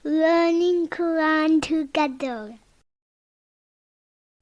learning Quran together.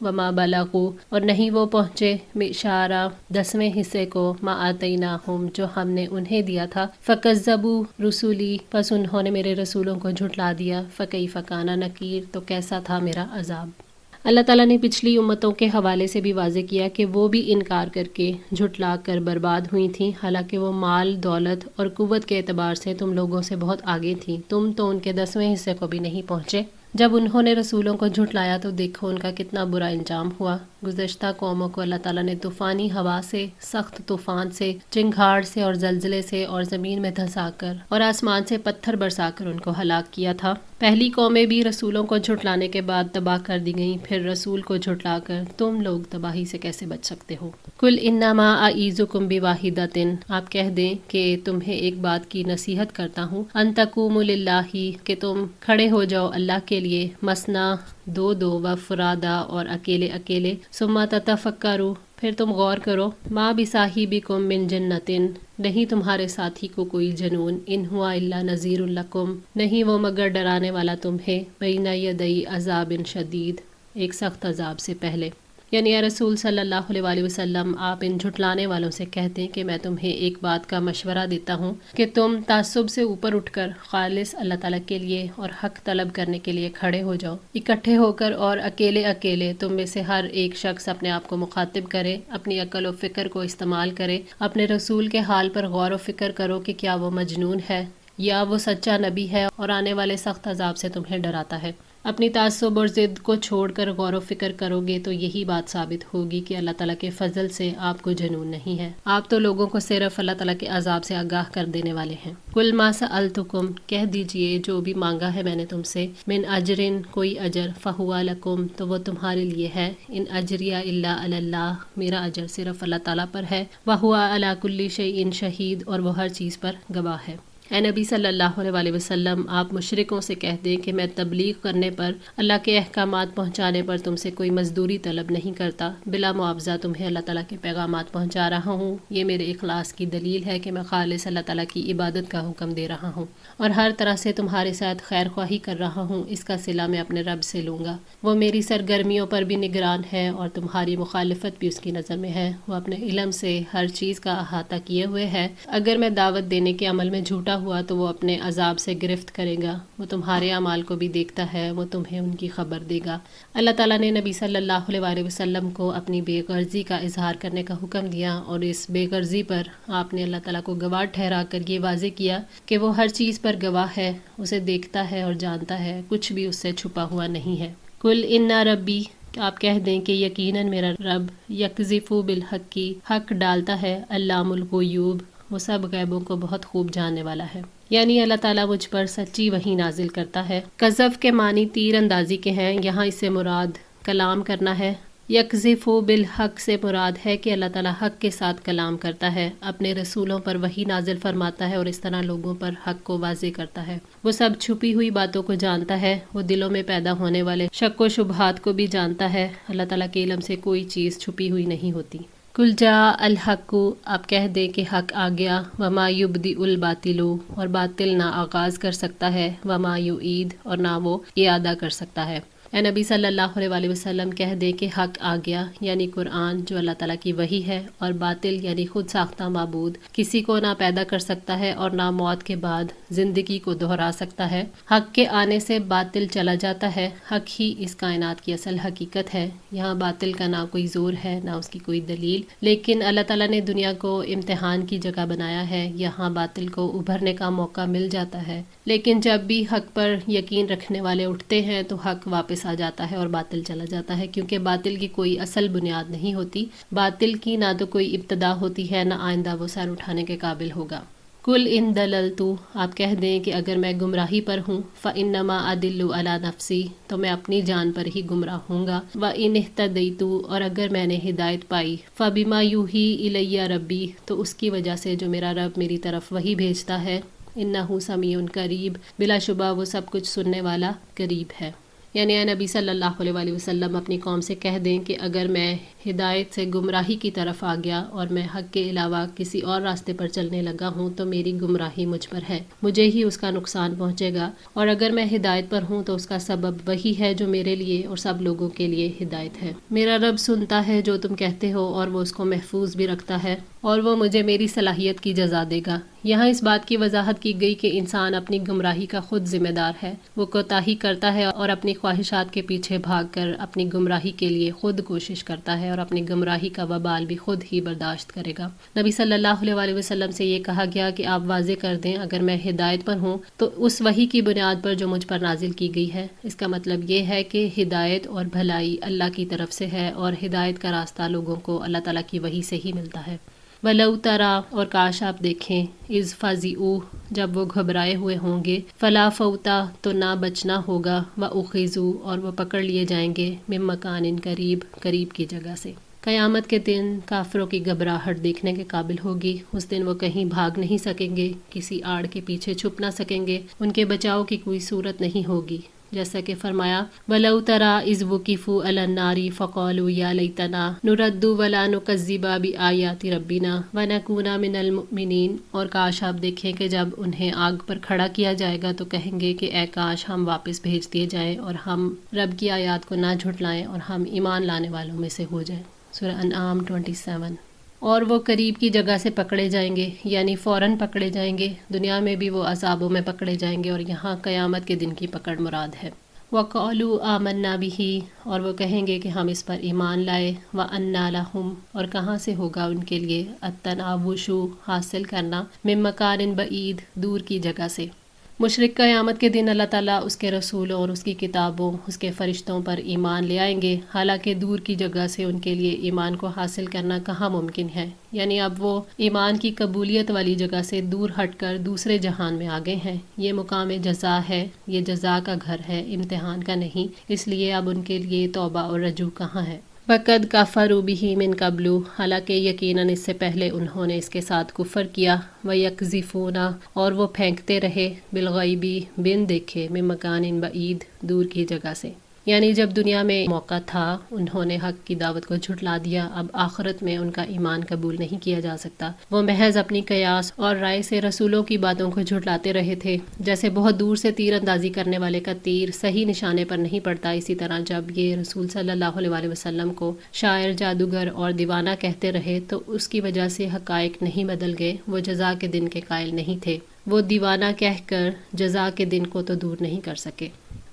وما بلغوا اور نہیں وہ پہنچے مشارہ 10ویں حصے کو ما آتیناہم جو ہم نے انہیں دیا تھا فکذبوا رسولی پس انہوں نے میرے رسولوں کو جھٹلا دیا فکیف کان نکیر تو کیسا تھا میرا عذاب۔ اللہ تعالیٰ نے پچھلی امتوں کے حوالے سے بھی واضح کیا کہ وہ بھی انکار کر کے جھٹلا کر برباد ہوئی تھیں، حالانکہ وہ مال دولت اور قوت کے اعتبار سے تم لوگوں سے بہت آگے تھیں، تم تو ان کے 10ویں حصے کو بھی نہیں پہنچے۔ جب انہوں نے رسولوں کو جھٹلایا تو دیکھو ان کا کتنا برا انجام ہوا۔ گزشتہ قوموں کو اللہ تعالیٰ نے طوفانی ہوا سے، سخت طوفان سے، چنگھاڑ سے اور زلزلے سے اور زمین میں دھسا کر اور آسمان سے پتھر برسا کر ان کو ہلاک کیا تھا۔ پہلی قومیں بھی رسولوں کو جھٹلانے کے بعد تباہ کر دی گئیں، پھر رسول کو جھٹلا کر تم لوگ تباہی سے کیسے بچ سکتے ہو؟ کل انما اعیذکم بواحدۃ آپ کہہ دیں کہ تمہیں ایک بات کی نصیحت کرتا ہوں، ان تقوموا للہ کہ تم کھڑے ہو جاؤ اللہ کے لیے، مثنا دو دو و فرادا اور اکیلے اکیلے، ثم تتفکروا پھر تم غور کرو، ما بصاحبکم من جنۃ نہیں تمہارے ساتھی کو کوئی جنون، ان ہوا الا نذیر لکم نہیں وہ مگر ڈرانے والا تمہیں، بین یدی عذاب شدید ایک سخت عذاب سے پہلے۔ یعنی اے رسول صلی اللہ علیہ وآلہ وسلم آپ ان جھٹلانے والوں سے کہتے ہیں کہ میں تمہیں ایک بات کا مشورہ دیتا ہوں کہ تم تعصب سے اوپر اٹھ کر خالص اللہ تعالیٰ کے لیے اور حق طلب کرنے کے لیے کھڑے ہو جاؤ، اکٹھے ہو کر اور اکیلے اکیلے تم میں سے ہر ایک شخص اپنے آپ کو مخاطب کرے، اپنی عقل و فکر کو استعمال کرے، اپنے رسول کے حال پر غور و فکر کرو کہ کیا وہ مجنون ہے یا وہ سچا نبی ہے اور آنے والے سخت عذاب سے تمہیں ڈراتا ہے۔ اپنی تعصب اور ضد کو چھوڑ کر غور و فکر کرو گے تو یہی بات ثابت ہوگی کہ اللہ تعالیٰ کے فضل سے آپ کو جنون نہیں ہے، آپ تو لوگوں کو صرف اللہ تعالیٰ کے عذاب سے آگاہ کر دینے والے ہیں۔ کل ما سألتکم کہہ دیجئے جو بھی مانگا ہے میں نے تم سے، من اجرن کوئی اجر، فہو لکم تو وہ تمہارے لیے ہے، ان اجریہ الا علی اللہ میرا اجر صرف اللہ تعالیٰ پر ہے، وہو علی کل شیء شہید اور وہ ہر چیز پر گواہ ہے۔ اے نبی صلی اللہ علیہ وآلہ وسلم آپ مشرکوں سے کہہ دیں کہ میں تبلیغ کرنے پر، اللہ کے احکامات پہنچانے پر تم سے کوئی مزدوری طلب نہیں کرتا، بلا معاوضہ تمہیں اللہ تعالیٰ کے پیغامات پہنچا رہا ہوں، یہ میرے اخلاص کی دلیل ہے کہ میں خالص اللہ تعالیٰ کی عبادت کا حکم دے رہا ہوں اور ہر طرح سے تمہارے ساتھ خیر خواہی کر رہا ہوں، اس کا صلہ میں اپنے رب سے لوں گا، وہ میری سرگرمیوں پر بھی نگران ہے اور تمہاری مخالفت بھی اس کی نظر میں ہے، وہ اپنے علم سے ہر چیز کا احاطہ کیے ہوئے ہے، اگر میں دعوت دینے کے عمل میں جھوٹا ہوا تو وہ اپنے عذاب سے گرفت کرے گا، وہ تمہارے اعمال کو بھی دیکھتا ہے، وہ تمہیں ان کی خبر دے گا۔ اللہ تعالیٰ نے نبی صلی اللہ علیہ وآلہ وسلم کو اپنی بے غرضی کا اظہار کرنے کا حکم دیا اور اس بے غرضی پر آپ نے اللہ تعالیٰ کو گواہ ٹھہرا کر یہ واضح کیا کہ وہ ہر چیز پر گواہ ہے، اسے دیکھتا ہے اور جانتا ہے، کچھ بھی اس سے چھپا ہوا نہیں ہے۔ کل ان ربی آپ کہہ دیں کہ یقیناً میرا رب یقذف بالحق حق ڈالتا ہے، علام الغیوب وہ سب غیبوں کو بہت خوب جاننے والا ہے، یعنی اللہ تعالیٰ مجھ پر سچی وحی نازل کرتا ہے۔ قذف کے معنی تیر اندازی کے ہیں، یہاں اس سے مراد کلام کرنا ہے۔ یقذف بالحق سے مراد ہے کہ اللہ تعالیٰ حق کے ساتھ کلام کرتا ہے، اپنے رسولوں پر وحی نازل فرماتا ہے اور اس طرح لوگوں پر حق کو واضح کرتا ہے۔ وہ سب چھپی ہوئی باتوں کو جانتا ہے، وہ دلوں میں پیدا ہونے والے شک و شبہات کو بھی جانتا ہے، اللہ تعالیٰ کے علم سے کوئی چیز چھپی ہوئی نہیں ہوتی۔ کل جاء الحق آپ کہہ دیں کہ حق آ گیا، وما یبدئ الباطل اور باطل نہ آغاز کر سکتا ہے، وما یعید اور نہ وہ اعادہ کر سکتا ہے۔ اے نبی صلی اللہ علیہ وآلہ وسلم کہہ دیں کہ حق آ گیا یعنی قرآن جو اللہ تعالیٰ کی وحی ہے، اور باطل یعنی خود ساختہ معبود کسی کو نہ پیدا کر سکتا ہے اور نہ موت کے بعد زندگی کو دہرا سکتا ہے۔ حق کے آنے سے باطل چلا جاتا ہے، حق ہی اس کائنات کی اصل حقیقت ہے، یہاں باطل کا نہ کوئی زور ہے نہ اس کی کوئی دلیل، لیکن اللہ تعالیٰ نے دنیا کو امتحان کی جگہ بنایا ہے، یہاں باطل کو ابھرنے کا موقع مل جاتا ہے، لیکن جب بھی حق پر یقین رکھنے والے اٹھتے ہیں تو حق واپس آ جاتا ہے اور باطل چلا جاتا ہے، کیونکہ باطل کی کوئی اصل بنیاد نہیں ہوتی، باطل کی نہ تو کوئی ابتدا ہوتی ہے نہ آئندہ وہ سر اٹھانے کے قابل ہوگا۔ کل ان دللت آپ کہہ دیں کہ اگر میں گمراہی پر ہوں، فانما ادل علی نفسی تو میں اپنی جان پر ہی گمراہ ہوں گا، وان اہتدیت اور اگر میں نے ہدایت پائی، فبما یوحی الی ربی تو اس کی وجہ سے جو میرا رب میری طرف وحی بھیجتا ہے، انہ سمیع قریب بلا شبہ وہ سب کچھ سننے والا قریب ہے۔ یعنی اے نبی صلی اللہ علیہ وآلہ وسلم اپنی قوم سے کہہ دیں کہ اگر میں ہدایت سے گمراہی کی طرف آ گیا اور میں حق کے علاوہ کسی اور راستے پر چلنے لگا ہوں تو میری گمراہی مجھ پر ہے، مجھے ہی اس کا نقصان پہنچے گا، اور اگر میں ہدایت پر ہوں تو اس کا سبب وہی ہے جو میرے لیے اور سب لوگوں کے لیے ہدایت ہے۔ میرا رب سنتا ہے جو تم کہتے ہو اور وہ اس کو محفوظ بھی رکھتا ہے، اور وہ مجھے میری صلاحیت کی جزا دے گا۔ یہاں اس بات کی وضاحت کی گئی کہ انسان اپنی گمراہی کا خود ذمہ دار ہے، وہ کوتاہی کرتا ہے اور اپنی خواہشات کے پیچھے بھاگ کر اپنی گمراہی کے لیے خود کوشش کرتا ہے، اور اپنی گمراہی کا وبال بھی خود ہی برداشت کرے گا۔ نبی صلی اللہ علیہ وآلہ وسلم سے یہ کہا گیا کہ آپ واضح کر دیں اگر میں ہدایت پر ہوں تو اس وحی کی بنیاد پر جو مجھ پر نازل کی گئی ہے۔ اس کا مطلب یہ ہے کہ ہدایت اور بھلائی اللہ کی طرف سے ہے، اور ہدایت کا راستہ لوگوں کو اللہ تعالیٰ کی وحی سے ہی ملتا ہے۔ وَلَوْ تَرَىٰ، اور کاش آپ دیکھیں، اِذْ فَزِعُوا، جب وہ گھبرائے ہوئے ہوں گے، فَلَا فَوْتَ، تو نہ بچنا ہوگا، وَأُخِذُوا، اور وہ پکڑ لیے جائیں گے، مِن مَّکَانٍ قریب، قریب کی جگہ سے۔ قیامت کے دن کافروں کی گھبراہٹ دیکھنے کے قابل ہوگی۔ اس دن وہ کہیں بھاگ نہیں سکیں گے، کسی آڑ کے پیچھے چھپ نہ سکیں گے، ان کے بچاؤ کی کوئی صورت نہیں ہوگی۔ جیسا کہ فرمایا وَلَوْ تَرَىٰ إِذْ وُقِفُوا عَلَى النَّارِ فَقَالُوا يَا لَيْتَنَا نُرَدُّ وَلَا نُكَذِّبَ بِآيَاتِ رَبِّنَا وَنَكُونَ مِنَ الْمُؤْمِنِينَ، اور کاش آپ دیکھیں کہ جب انہیں آگ پر کھڑا کیا جائے گا تو کہیں گے کہ اے کاش ہم واپس بھیج دیے جائیں اور ہم رب کی آیات کو نہ جھٹلائیں اور ہم ایمان لانے والوں میں سے ہو جائیں۔ سورہ انعام 27۔ اور وہ قریب کی جگہ سے پکڑے جائیں گے، یعنی فوراً پکڑے جائیں گے، دنیا میں بھی وہ عذابوں میں پکڑے جائیں گے، اور یہاں قیامت کے دن کی پکڑ مراد ہے۔ وَقَالُوا آمَنَّا بِهِ، اور وہ کہیں گے کہ ہم اس پر ایمان لائے، وَأَنَّىٰ لَهُمْ، اور کہاں سے ہوگا ان کے لیے، التَّنَاوُشُ، حاصل کرنا، مِن مَّکَانٍ بَعِیدٍ، دور کی جگہ سے۔ مشرک قیامت کے دن اللہ تعالیٰ اس کے رسولوں اور اس کی کتابوں، اس کے فرشتوں پر ایمان لے آئیں گے، حالانکہ دور کی جگہ سے ان کے لیے ایمان کو حاصل کرنا کہاں ممکن ہے۔ یعنی اب وہ ایمان کی قبولیت والی جگہ سے دور ہٹ کر دوسرے جہان میں آگے ہیں۔ یہ مقام جزا ہے، یہ جزا کا گھر ہے، امتحان کا نہیں، اس لیے اب ان کے لیے توبہ اور رجوع کہاں ہے۔ وَقَدْ كَفَرُوا بِهِ مِن قَبْلُ، حالانکہ یقیناً اس سے پہلے انہوں نے اس کے ساتھ کفر کیا، وَيَقْذِفُونَ، اور وہ پھینکتے رہے، بِالْغَیبِ، بن دیکھے، مِن مَّکَانٍ بَعِیدٍ، دور کی جگہ سے۔ یعنی جب دنیا میں موقع تھا انہوں نے حق کی دعوت کو جھٹلا دیا، اب آخرت میں ان کا ایمان قبول نہیں کیا جا سکتا۔ وہ محض اپنی قیاس اور رائے سے رسولوں کی باتوں کو جھٹلاتے رہے تھے۔ جیسے بہت دور سے تیر اندازی کرنے والے کا تیر صحیح نشانے پر نہیں پڑتا، اسی طرح جب یہ رسول صلی اللہ علیہ وآلہ وسلم کو شاعر، جادوگر اور دیوانہ کہتے رہے تو اس کی وجہ سے حقائق نہیں بدل گئے، وہ جزا کے دن کے قائل نہیں تھے، وہ دیوانہ کہہ کر جزا کے دن کو تو دور نہیں کر سکے۔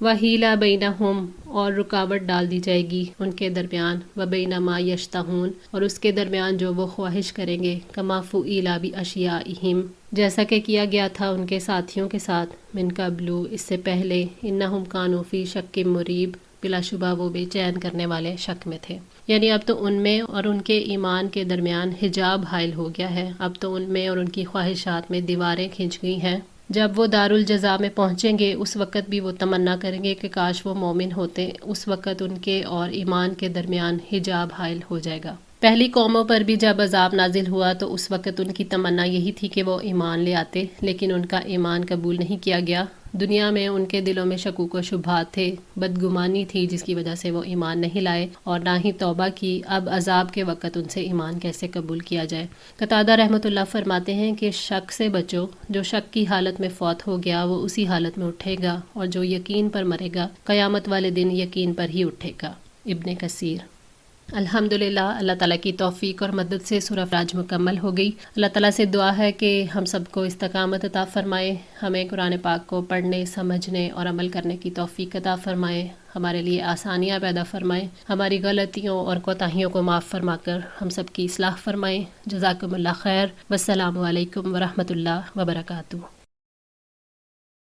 وَحِیلَ بَینَہُم، اور رکاوٹ ڈال دی جائے گی ان کے درمیان، وَبَینَ مَا یَشْتَہُونَ، اور اس کے درمیان جو وہ خواہش کریں گے، کَمَا فُعِلَ بِأَشْیَائِہِم، جیسا کہ کیا گیا تھا ان کے ساتھیوں کے ساتھ، مِن قَبْلُ، اس سے پہلے، اِنَّہُمْ کَانُوا فِی شَکٍّ مُریب، بلا شبہ وہ بے چین کرنے والے شک میں تھے۔ یعنی اب تو ان میں اور ان کے ایمان کے درمیان حجاب حائل ہو گیا ہے، اب تو ان میں اور ان کی خواہشات میں دیواریں کھنچ گئی ہیں۔ جب وہ دارالجزا میں پہنچیں گے اس وقت بھی وہ تمنا کریں گے کہ کاش وہ مومن ہوتے، اس وقت ان کے اور ایمان کے درمیان حجاب حائل ہو جائے گا۔ پہلی قوموں پر بھی جب عذاب نازل ہوا تو اس وقت ان کی تمنا یہی تھی کہ وہ ایمان لے آتے، لیکن ان کا ایمان قبول نہیں کیا گیا۔ دنیا میں ان کے دلوں میں شکوک و شبہات تھے، بدگمانی تھی جس کی وجہ سے وہ ایمان نہیں لائے اور نہ ہی توبہ کی۔ اب عذاب کے وقت ان سے ایمان کیسے قبول کیا جائے؟ قتادہ رحمۃ اللہ فرماتے ہیں کہ شک سے بچو، جو شک کی حالت میں فوت ہو گیا وہ اسی حالت میں اٹھے گا، اور جو یقین پر مرے گا قیامت والے دن یقین پر ہی اٹھے گا۔ ابن کثیر۔ الحمدللہ، اللہ تعالیٰ کی توفیق اور مدد سے سورہ آج مکمل ہو گئی۔ اللہ تعالیٰ سے دعا ہے کہ ہم سب کو استقامت عطا فرمائے، ہمیں قرآن پاک کو پڑھنے، سمجھنے اور عمل کرنے کی توفیق عطا فرمائے، ہمارے لیے آسانیاں پیدا فرمائے، ہماری غلطیوں اور کوتاہیوں کو معاف فرما کر ہم سب کی اصلاح فرمائے۔ جزاکم اللہ خیر، والسلام علیکم ورحمۃ اللہ وبرکاتہ۔